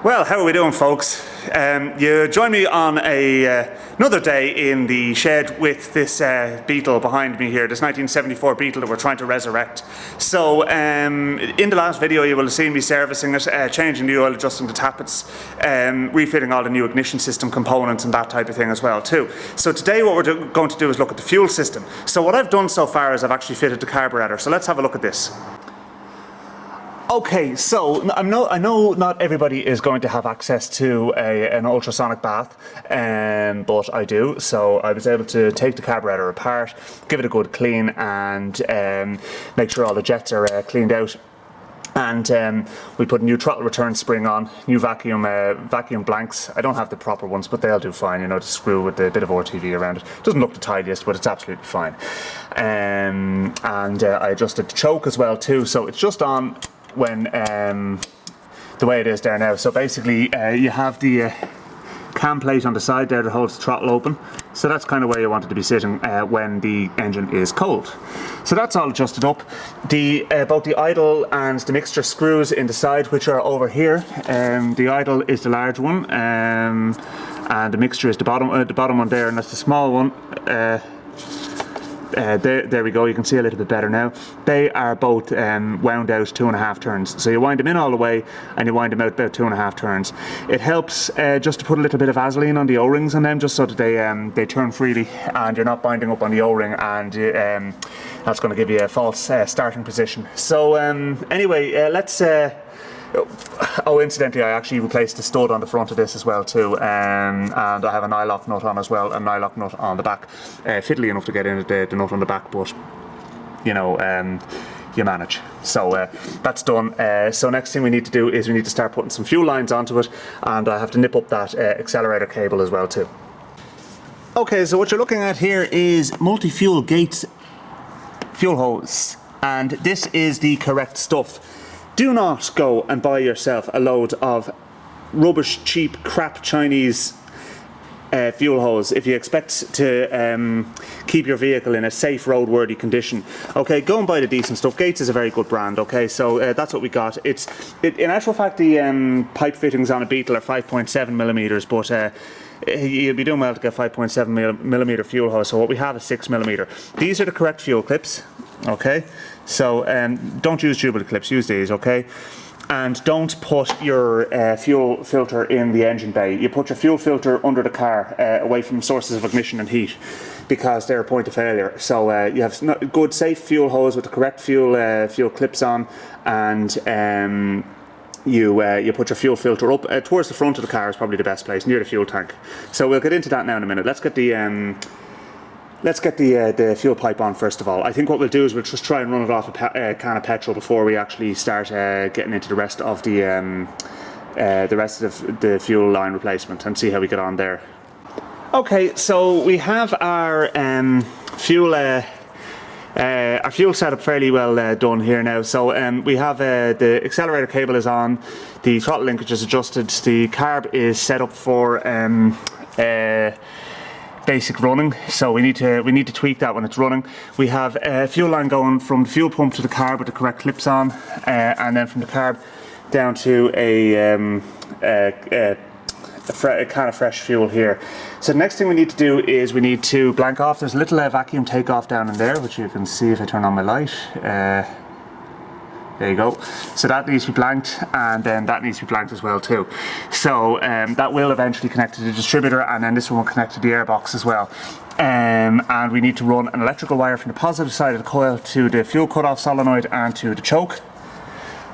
Well, how are we doing, folks? You join me on another day in the shed with this Beetle behind me here, this 1974 Beetle that we're trying to resurrect. So, in the last video you will have seen me servicing it, changing the oil, adjusting the tappets, refitting all the new ignition system components and that type of thing as well too. So today what we're going to do is look at the fuel system. So what I've done so far is I've actually fitted the carburetor. So let's have a look at this. Okay, so I know not everybody is going to have access to an ultrasonic bath, but I do. So I was able to take the carburetor apart, give it a good clean, and make sure all the jets are cleaned out. And we put a new throttle return spring on, new vacuum blanks. I don't have the proper ones, but they'll do fine, you know, to screw with a bit of RTV around it. Doesn't look the tidiest, but it's absolutely fine. And I adjusted the choke as well too, so it's just on when the way it is there now. So basically you have the cam plate on the side there that holds the throttle open, so that's kind of where you want it to be sitting when the engine is cold. So that's all adjusted up. Both the idle and the mixture screws in the side, which are over here, the idle is the large one, and the mixture is the bottom one there, and that's the small one. There we go, you can see a little bit better now. They are both wound out 2.5 turns. So you wind them in all the way and you wind them out about 2.5 turns. It helps just to put a little bit of Vaseline on the O-rings on them, just so that they turn freely and you're not binding up on the O-ring, and that's going to give you a false starting position. So anyway, let's oh, incidentally, I actually replaced the stud on the front of this as well too, and I have a nylock nut on as well, a nylock nut on the back. Fiddly enough to get in the nut on the back, but you know, you manage. So that's done. So next thing we need to do is we need to start putting some fuel lines onto it, and I have to nip up that accelerator cable as well too. Okay, so what you're looking at here is multi-fuel Gates fuel hose, and this is the correct stuff. Do not go and buy yourself a load of rubbish, cheap, crap Chinese fuel hose if you expect to keep your vehicle in a safe, roadworthy condition. Okay, go and buy the decent stuff. Gates is a very good brand. Okay, so that's what we got. In actual fact, the pipe fittings on a Beetle are 5.7 millimeters, but you'd be doing well to get 5.7 millimeter fuel hose. So what we have is 6 millimeter. These are the correct fuel clips. Okay, so don't use Jubilee clips, use these, okay? And don't put your fuel filter in the engine bay. You put your fuel filter under the car, away from sources of ignition and heat, because they're a point of failure. So you have good, safe fuel hose with the correct fuel clips on, and you put your fuel filter up towards the front of the car is probably the best place, near the fuel tank. So we'll get into that now in a minute. Let's get the fuel pipe on first of all. I think what we'll do is we'll just try and run it off a can of petrol before we actually start getting into the rest of the fuel line replacement, and see how we get on there. Okay, so we have our fuel setup fairly well done here now. So we have the accelerator cable is on, the throttle linkage is adjusted, the carb is set up for basic running, so we need to tweak that when it's running. We have a fuel line going from the fuel pump to the carb with the correct clips on, and then from the carb down to a can of fresh fuel here. So the next thing we need to do is we need to blank off. There's a little vacuum takeoff down in there, which you can see if I turn on my light. There you go. So that needs to be blanked, and then that needs to be blanked as well too. So that will eventually connect to the distributor, and then this one will connect to the airbox as well. And we need to run an electrical wire from the positive side of the coil to the fuel cutoff solenoid and to the choke.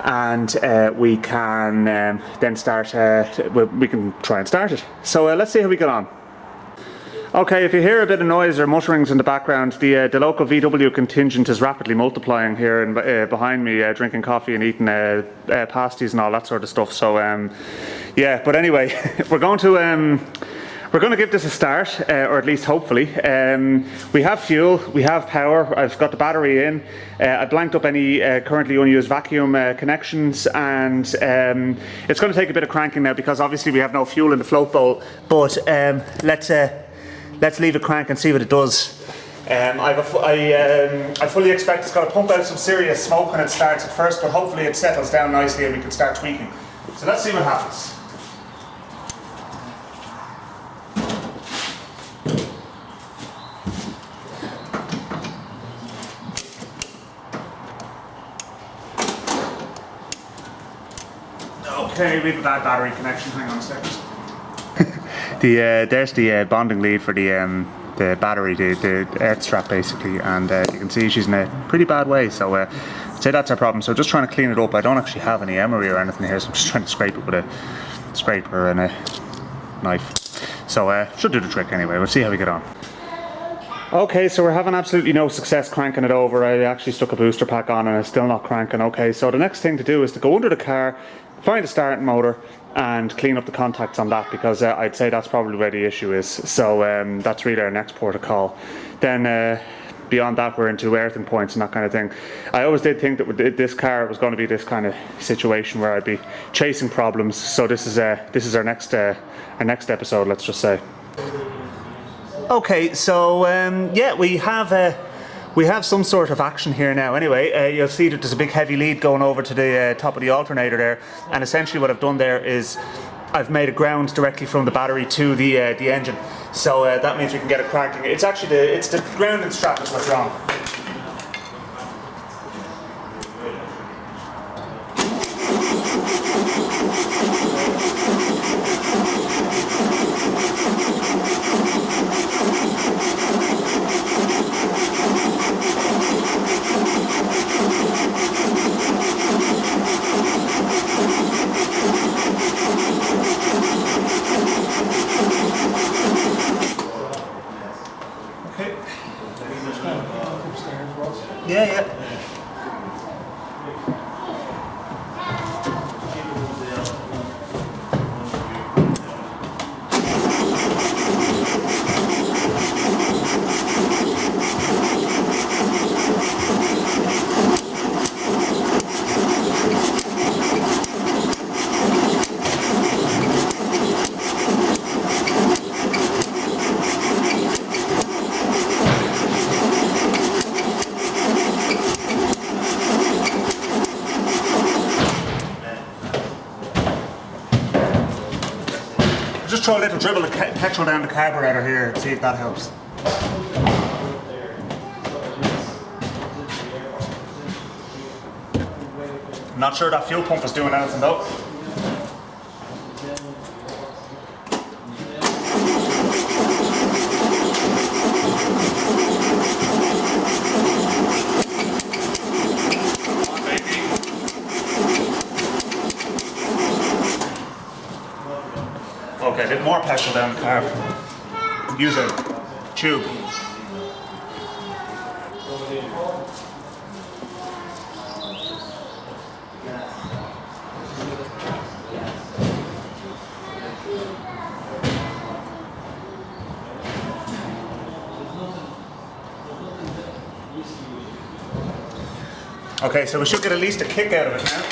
And we can then start, we can try and start it. So let's see how we get on. Okay, if you hear a bit of noise or mutterings in the background, the local VW contingent is rapidly multiplying here and behind me, drinking coffee and eating pasties and all that sort of stuff. So yeah, but anyway, we're going to give this a start, or at least hopefully. We have fuel, we have power. I've got the battery in. I blanked up any currently unused vacuum connections, and it's going to take a bit of cranking now because obviously we have no fuel in the float bowl. But let's leave it crank and see what it does. I fully expect it's going to pump out some serious smoke when it starts at first, but hopefully it settles down nicely and we can start tweaking. So let's see what happens. Okay, we have a bad battery connection. Hang on a second. There's the bonding lead for the battery, the earth strap basically, and you can see she's in a pretty bad way. So I'd say that's our problem. So just trying to clean it up. I don't actually have any emery or anything here, so I'm just trying to scrape it with a scraper and a knife. So should do the trick anyway. We'll see how we get on. Okay, so we're having absolutely no success cranking it over. I actually stuck a booster pack on and it's still not cranking. Okay, so the next thing to do is to go under the car, find the starting motor and clean up the contacts on that, because I'd say that's probably where the issue is. So that's really our next port of call. Then beyond that, we're into earthing points and that kind of thing. I always did think that with this car it was going to be this kind of situation where I'd be chasing problems. So this is our next episode, let's just say. Okay, so yeah, we have some sort of action here now. Anyway, you'll see that there's a big heavy lead going over to the top of the alternator there, and essentially what I've done there is I've made a ground directly from the battery to the engine. So that means we can get it cranking. It's actually the grounding strap is what's wrong. Yeah. Just throw a little dribble of petrol down the carburetor here and see if that helps. I'm not sure that fuel pump is doing anything though. Okay, a bit more petrol down the carb. Use a tube. Okay, so we should get at least a kick out of it now.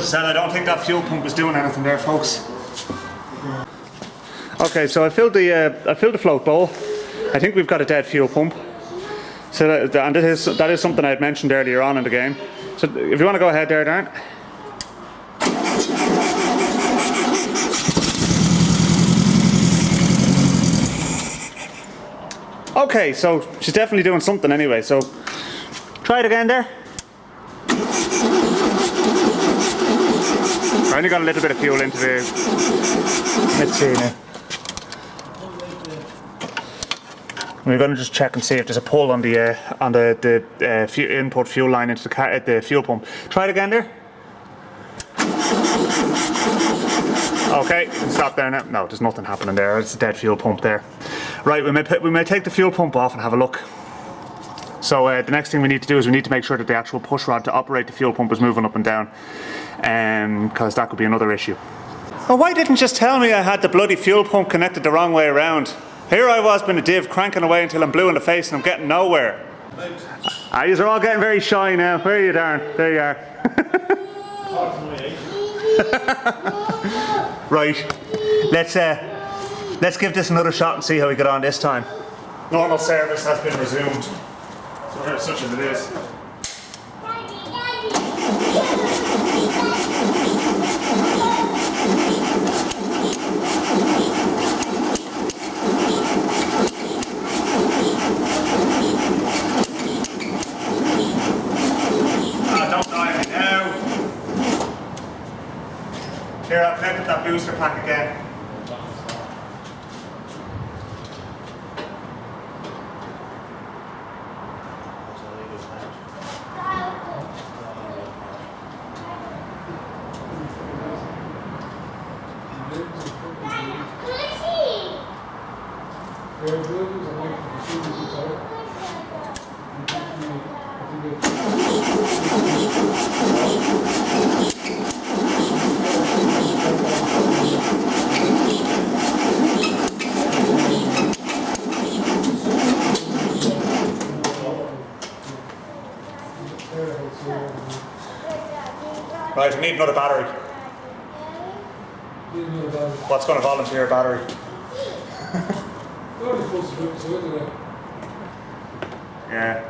Said I don't think that fuel pump is doing anything there, folks. Okay, so I filled the float bowl. I think we've got a dead fuel pump. So that is something I had mentioned earlier on in the game. So if you want to go ahead there, Darren. Okay, so she's definitely doing something anyway. So try it again there. I only got a little bit of fuel into the. Let's see now. We're going to just check and see if there's a pull on the input fuel line into the fuel pump. Try it again there. Okay, stop there now. No, there's nothing happening there. It's a dead fuel pump there. Right, we may take the fuel pump off and have a look. So the next thing we need to do is we need to make sure that the actual push rod to operate the fuel pump is moving up and down, because that could be another issue. Well, why didn't you just tell me I had the bloody fuel pump connected the wrong way around? Here I was being a div, cranking away until I'm blue in the face and I'm getting nowhere. You're all getting very shy now. Where are you, Darren? There you are. Right, let's Let's give this another shot and see how we get on this time. Normal service has been resumed, such as it is. Don't die me now. Here, I've connected that booster pack again. Right, we need another battery. What's going to volunteer a battery? Yeah.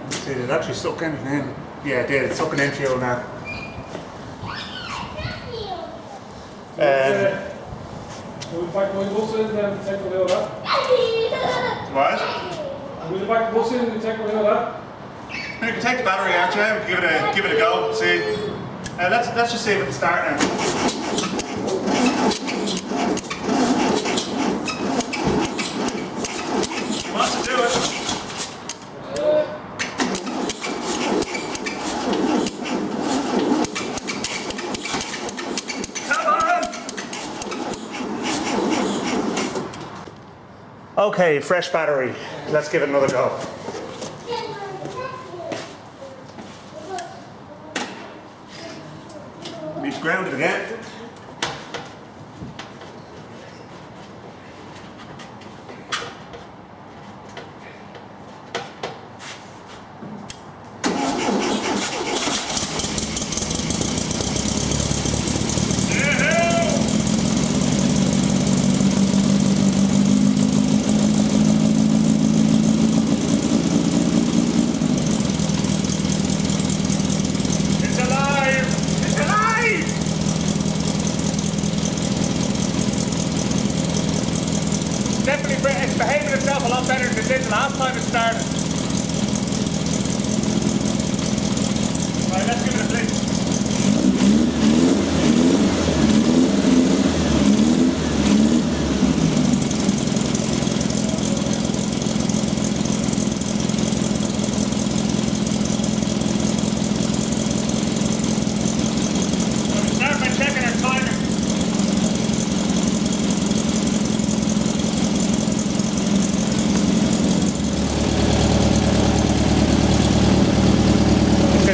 Let's see, did it actually suck anything in? Yeah, it did. It's sucking in fuel now. We'll back my bus in and take away all that. What? We'll back the bus in and take away all that. You can take the battery out, yeah. We can give it a go. See. Let's just see if it can start now. Wants to do it. Okay, fresh battery. Let's give it another go. It's grounded again. It's behaving itself a lot better than it did the last time it started. Right, let's give it a flick. So we start by checking our timing.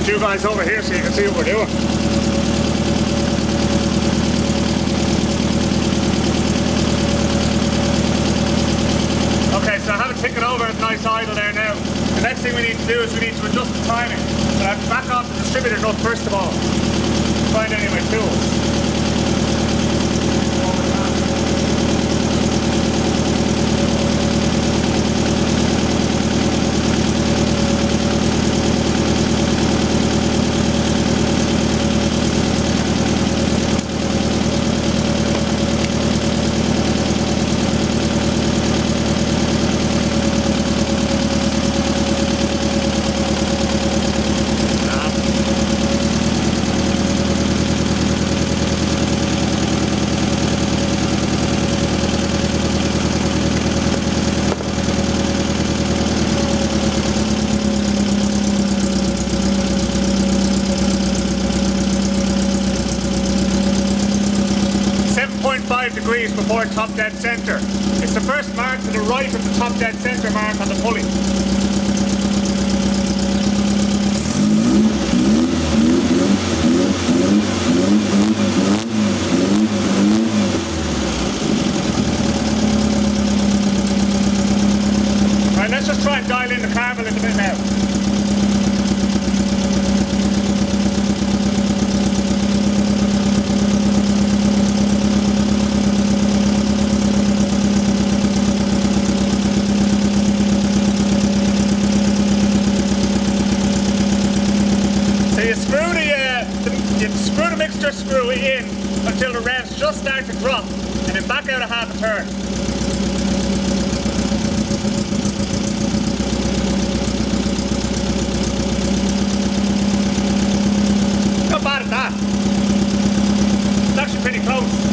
You guys over here so you can see what we're doing. Okay, so I have it ticking over at nice idle there now. The next thing we need to do is we need to adjust the timing. But I have to back off the distributor nut first of all. Find any of my tools. Degrees before top dead centre. It's the first mark to the right of the top dead centre mark on the pulley. Right, let's just try and dial in the carb a little bit now. extra screw in until the revs just start to drop, and then back out a half a turn. Not bad at that. It's actually pretty close.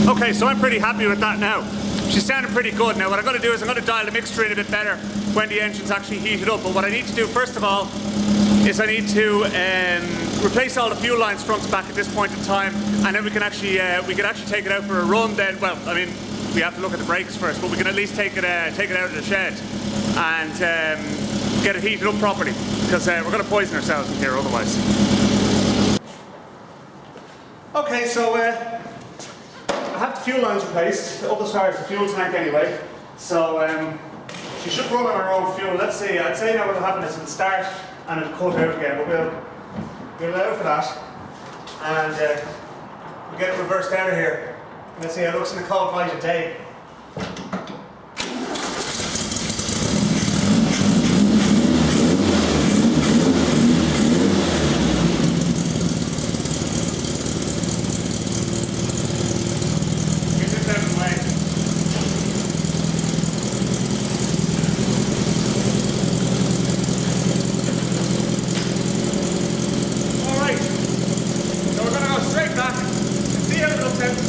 Okay, so I'm pretty happy with that now. She's sounding pretty good. Now what I'm going to do is I'm going to dial the mixture in a bit better when the engine's actually heated up. But what I need to do first of all is I need to replace all the fuel lines front to back at this point in time, and then we can actually take it out for a run. Then, well, I mean, we have to look at the brakes first, but we can at least take it out of the shed and get it heated up properly, because we're going to poison ourselves in here otherwise. Okay, so I have the fuel lines replaced, up as far as the fuel tank anyway, so she should run on her own fuel. Let's see, I'd say now what'll happen is it'll start and it'll cut out again, but we'll allow for that, and we'll get it reversed out of here. Let's see how it looks in the cold light of day.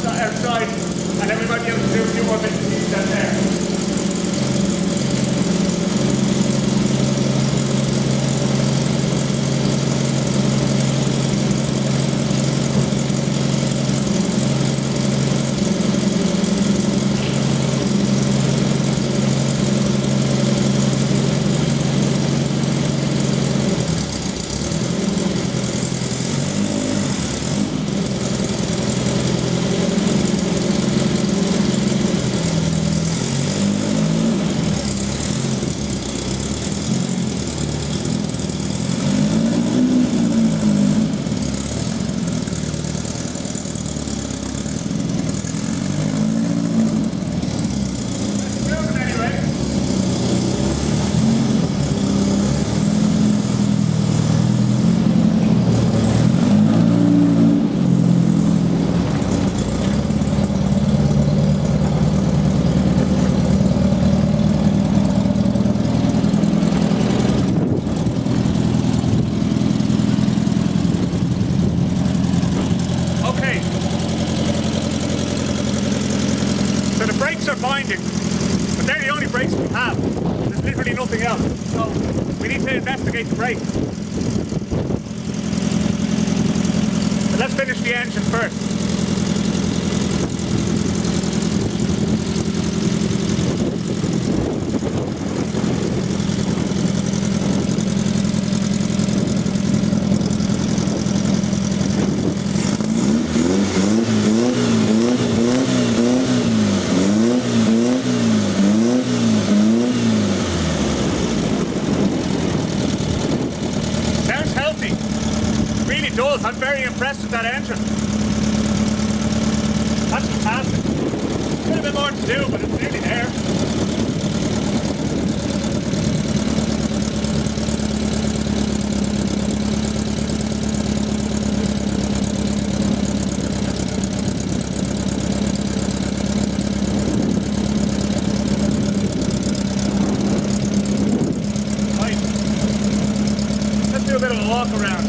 Outside, and then we might be able to do a few more bits and pieces down there. Binding, but they're the only brakes we have. There's literally nothing else, so we need to investigate the brakes. But let's finish the engine first. I'm very impressed with that engine. That's fantastic. Got a bit more to do, but it's nearly there. Right. Let's do a bit of a walk around.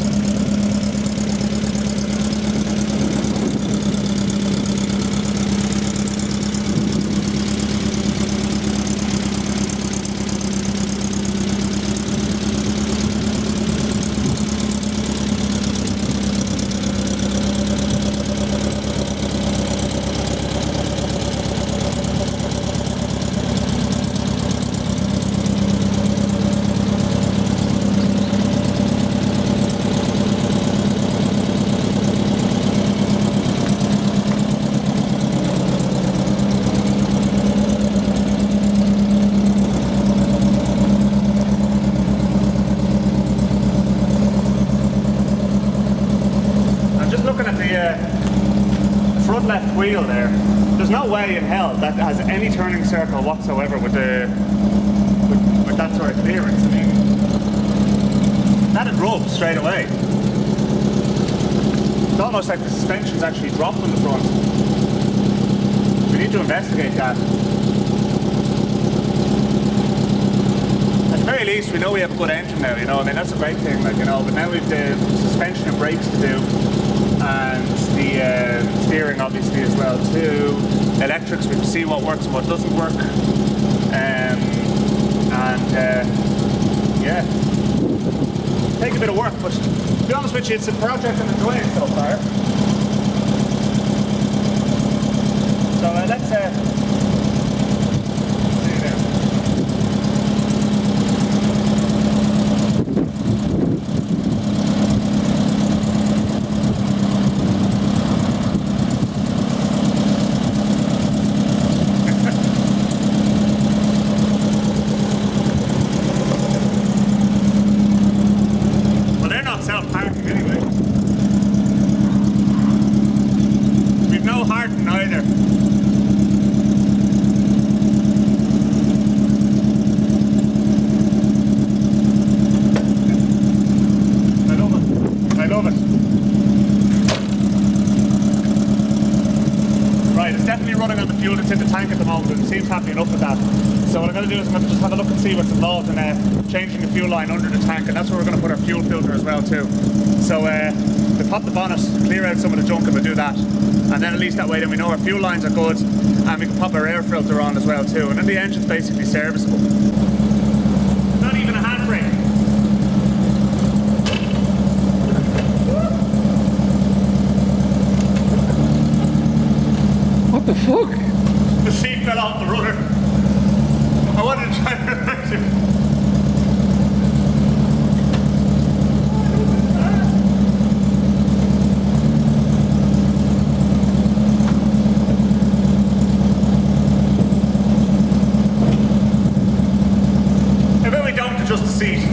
wheel there. There's no way in hell that has any turning circle whatsoever with that sort of clearance. I mean, that'd rub straight away. It's almost like the suspension's actually dropped on the front. We need to investigate that. At the very least, we know we have a good engine now, you know. I mean, that's a great thing, like, you know. But now we've the suspension and brakes to do, and the steering, obviously, as well too. Electrics, we can see what works and what doesn't work. Yeah, take a bit of work, but to be honest with you, it's a project I'm enjoying so far. So let's see now. Well, they're not self-parking anyway. We've no hardening either. Running on the fuel that's in the tank at the moment, and it seems happy enough with that. So what I'm going to do is I'm going to just have a look and see what's involved in changing the fuel line under the tank, and that's where we're going to put our fuel filter as well too. So we'll pop the bonnet, clear out some of the junk, and we'll do that. And then at least that way then we know our fuel lines are good, and we can pop our air filter on as well too. And then the engine's basically serviceable. Not even a handbrake. What the fuck? The seat fell off the rudder. I wanted to try to reverse it. I bet we don't adjust the seat.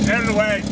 Out of the way.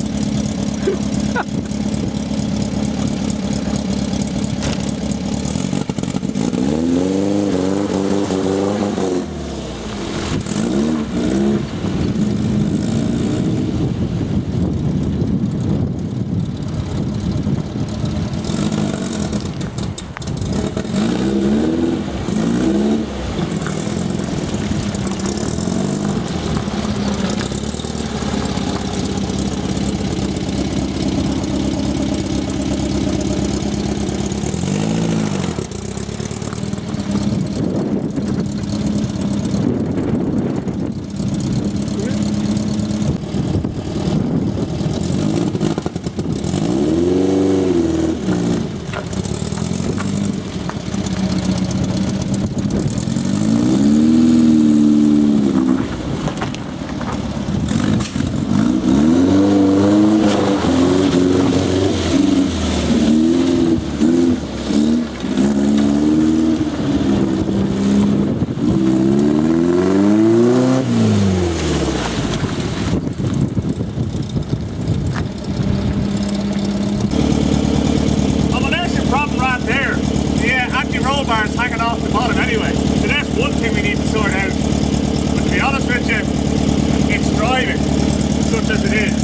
Such as it is.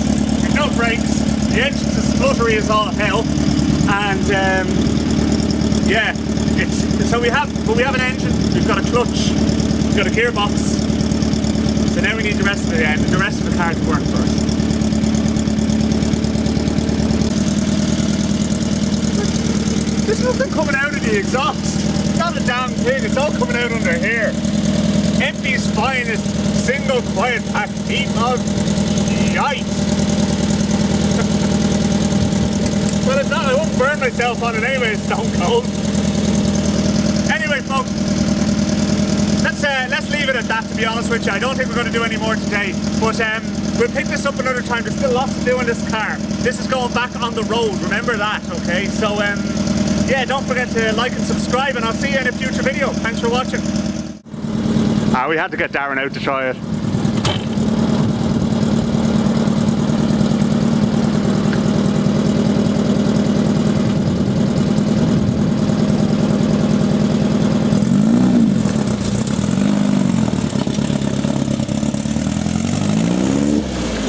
With no brakes, The engine's as spluttery as all hell, and yeah, so we have an engine, we've got a clutch, we've got a gearbox. So now we need the rest of the car to work for us. There's nothing coming out of the exhaust. Not a damn thing. It's all coming out under here. Empty's finest single quiet pack BEETLE. Yikes. Well, it's not. I won't burn myself on it anyway. It's stone cold. Anyway, folks, let's leave it at that. To be honest with you, I don't think we're going to do any more today. But we'll pick this up another time. There's still lots to do in this car. This is going back on the road. Remember that, okay? So yeah, don't forget to like and subscribe, and I'll see you in a future video. Thanks for watching. We had to get Darren out to try it.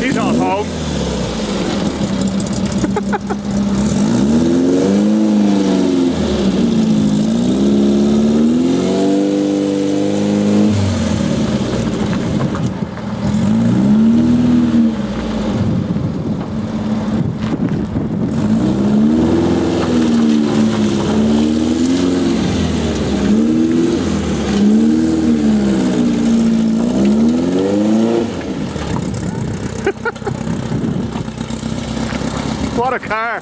He's not home. What a car!